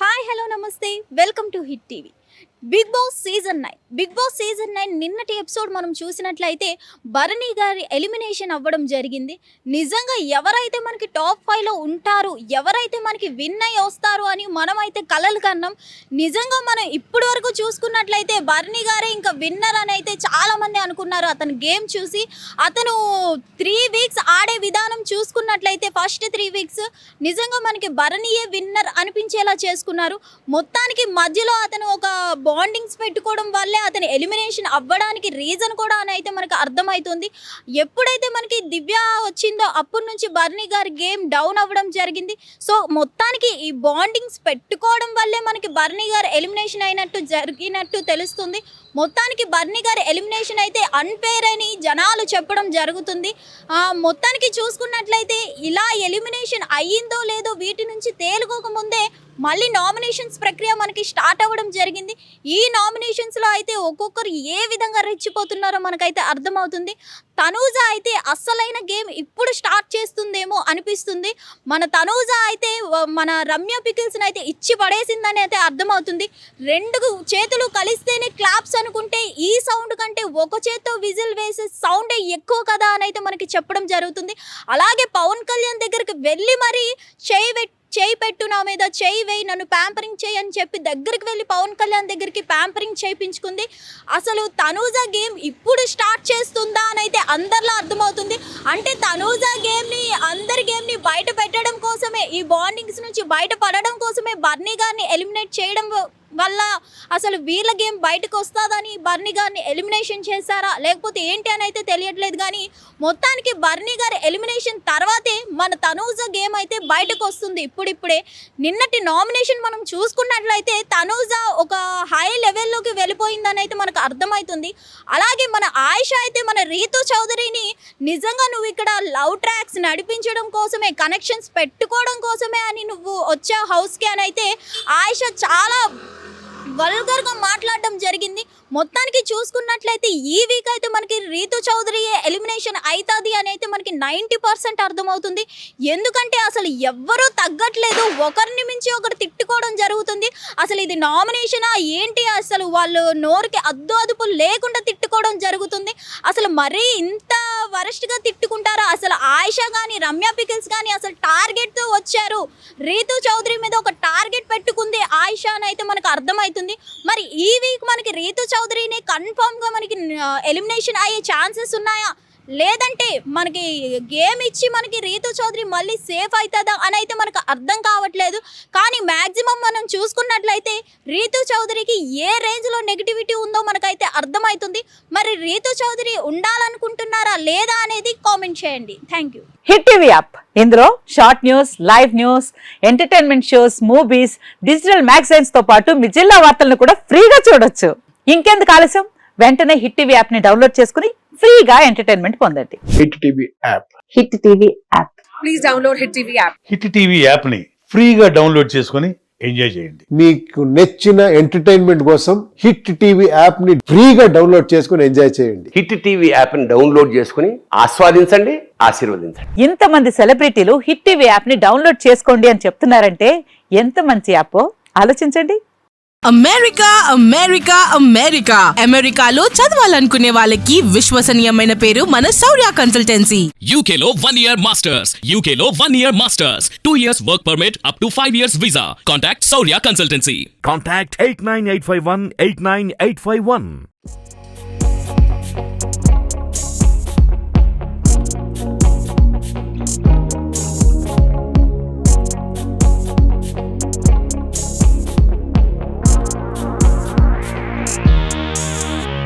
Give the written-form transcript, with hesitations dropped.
Hi hello నమస్తే welcome to hit TV. Big boss season 9 నిన్నటి episode మనం చూసినట్లయితే భరణి గారి ఎలిమినేషన్ అవ్వడం జరిగింది. నిజంగా ఎవరైతే మనకి టాప్ 5లో ఉంటారు, ఎవరైతే మనకి విన్ అయ్యి వస్తారు అని మనమైతే కలలు కన్నాం. నిజంగా మనం ఇప్పటి వరకు చూసుకున్నట్లయితే భరణి గారే ఇంకా విన్నర్ అని అయితే చాలామంది అనుకున్నారు. అతను గేమ్ చూసి అతను 3 వీక్స్ ఆడే విధానం చూసుకున్నట్లయితే ఫస్ట్ 3 వీక్స్ నిజంగా మనకి భరణియే విన్నర్ అనిపించేలా చేసుకున్నారు. మొత్తానికి మధ్యలో అతను ఒక బాండింగ్స్ పెట్టుకోవడం వల్లే అతను ఎలిమినేషన్ అవ్వడానికి రీజన్ కూడా అని అయితే మనకు అర్థమవుతుంది. ఎప్పుడైతే మనకి దివ్య వచ్చిందో అప్పటి నుంచి భరణి గారి గేమ్ డౌన్ అవ్వడం జరిగింది. సో మొత్తానికి ఈ బాండింగ్స్ పెట్టుకోవడం వల్లే మనకి భరణి గారు ఎలిమినేషన్ జరిగినట్టు తెలుస్తుంది. మొత్తానికి భరణి గారి ఎలిమినేషన్ అయితే అన్ఫేర్ అని జనాలు చెప్పడం జరుగుతుంది. మొత్తానికి చూసుకున్నట్లయితే ఇలా ఎలిమినేషన్ అయ్యిందో లేదో వీటి నుంచి తేలుకోకముందే మళ్ళీ నామినేషన్స్ ప్రక్రియ మనకి స్టార్ట్ అవ్వడం జరిగింది. ఈ నామినేషన్స్లో అయితే ఒక్కొక్కరు ఏ విధంగా రెచ్చిపోతున్నారో మనకైతే అర్థమవుతుంది. తనూజ అయితే అస్సలైన గేమ్ ఇప్పుడు స్టార్ట్ చేస్తుందేమో అనిపిస్తుంది. మన తనూజ అయితే మన రమ్య పికిల్స్ని అయితే ఇచ్చి పడేసిందని అయితే అర్థమవుతుంది. 2 చేతులు కలిస్తేనే క్లాప్స్ అనుకుంటే ఈ సౌండ్ కంటే ఒక చేత్తో విజిల్ వేసే సౌండే ఎక్కువ కదా అని అయితే మనకి చెప్పడం జరుగుతుంది. అలాగే పవన్ కళ్యాణ్ దగ్గరికి వెళ్ళి మరీ చేయి పెట్టు, నా మీద చేయి వేయి, నన్ను ప్యాంపరింగ్ చేయి అని చెప్పి దగ్గరికి వెళ్ళి పవన్ కళ్యాణ్ దగ్గరికి ప్యాంపరింగ్ చేయించుకుంది. అసలు తనూజ గేమ్ ఇప్పుడు స్టార్ట్ చేస్తుందా అని అయితే అందరిలో అర్థమవుతుంది. అంటే తనూజ గేమ్ని అందరి గేమ్ని బయట పెట్టడం కోసమే, ఈ బాండింగ్స్ నుంచి బయటపడడం కోసమే భరణి గారిని ఎలిమినేట్ చేయడం వల్ల అసలు వీళ్ళ గేమ్ బయటకు వస్తుందని భరణి గారిని ఎలిమినేషన్ చేశారా లేకపోతే ఏంటి అని అయితే తెలియట్లేదు. కానీ మొత్తానికి భరణి గారి ఎలిమినేషన్ తర్వాతే మన తనూజ గేమ్ అయితే బయటకు వస్తుంది. ఇప్పుడిప్పుడే నిన్నటి నామినేషన్ మనం చూసుకున్నట్లయితే తనూజ ఒక హై లెవెల్లోకి వెళ్ళిపోయిందని అయితే మనకు అర్థమవుతుంది. అలాగే మన ఆయిషా అయితే మన రీతు చౌదరిని నిజంగా నువ్వు ఇక్కడ లవ్ ట్రాక్స్ నడిపించడం కోసమే, కనెక్షన్స్ పెట్టుకోవడం కోసమే అని నువ్వు వచ్చా హౌస్కి అని అయితే ఆయిషా చాలా వల్గర్గా మాట్లాడడం జరిగింది. మొత్తానికి చూసుకున్నట్లయితే ఈ వీక్ అయితే మనకి రీతు చౌదరి ఎలిమినేషన్ అవుతుంది అని అయితే మనకి 90% అర్థమవుతుంది. ఎందుకంటే అసలు ఎవ్వరూ తగ్గట్లేదు, ఒకరిని మించి ఒకరు తిట్టుకోవడం జరుగుతుంది. అసలు ఇది నామినేషనా ఏంటి, అసలు వాళ్ళు నోరుకి అదుపు లేకుండా తిట్టుకోవడం జరుగుతుంది. అసలు మరీ ఇంత వరస్ట్గా తిట్టుకుంటారా? అసలు ఆయిషా కానీ రమ్య పికిల్స్ కానీ అసలు టార్గెట్తో వచ్చారు. రీతు చౌదరి మీద ఒక టార్గెట్ పెట్టుకుంది ఆయిషా అని అయితే మనకు అర్థమవుతుంది. మరి ఈ వీక్ మనకి రీతు చౌదరిని కన్ఫామ్గా మనకి ఎలిమినేషన్ అయ్యే ఛాన్సెస్ ఉన్నాయా, లేదంటే మనకి గేమ్ ఇచ్చి మనకి రీతు చౌదరి మళ్ళీ సేఫ్ అవుతుందా అని అయితే మనకు అర్థం కావట్లేదు. కానీ మ్యాక్సిమం మనం చూసుకున్నట్లయితే రీతు చౌదరికి ఏ రేంజ్లో నెగిటివిటీ ఉందో మనకైతే అర్థమవుతుంది. మరి రీతు చౌదరి ఉండాలనుకుంటున్నారా లేదా అనేది కామెంట్ చేయండి. Thank you. Hit TV app, ఇందులో short news, live news, entertainment shows, movies, digital magazines తో పాటు మీ జిల్లా వార్తలను కూడా ఫ్రీగా చూడొచ్చు. ఇంకెందుకు ఆలస్యం, వెంటనే హిట్ టీవీ యాప్ ని డౌన్లోడ్ చేసుకుని ఫ్రీగా ఎంటర్టైన్మెంట్ పొందండి. Hit TV app. Hit TV app. Please download hit TV app. Hit TV app ని ఫ్రీగా డౌన్లోడ్ చేసుకుని ఎంజాయ్ చేయండి. మీకు నచ్చిన ఎంటర్టైన్మెంట్ కోసం హిట్ టీవీ యాప్ ని ఫ్రీగా డౌన్లోడ్ చేసుకుని ఎంజాయ్ చేయండి. హిట్ టీవీ యాప్ ని డౌన్లోడ్ చేసుకుని ఆస్వాదించండి, ఆశీర్వదించండి. ఇంతమంది సెలబ్రిటీలు హిట్ టీవీ యాప్ ని డౌన్లోడ్ చేసుకోండి అని చెప్తున్నారంటే ఎంత మంచి యాప్ ఆలోచించండి. అమెరికా అమెరికా అమెరికా అమెరికాలో చదవాలనుకునే వాళ్ళకి విశ్వసనీయమైన పేరు మన శౌర్య కన్సల్టెన్సీ. UK లో 1 year masters, UK లో 1 year masters, 2 years work permit up to 5 years visa. Contact Saurya Consultancy. Contact 89851 89851.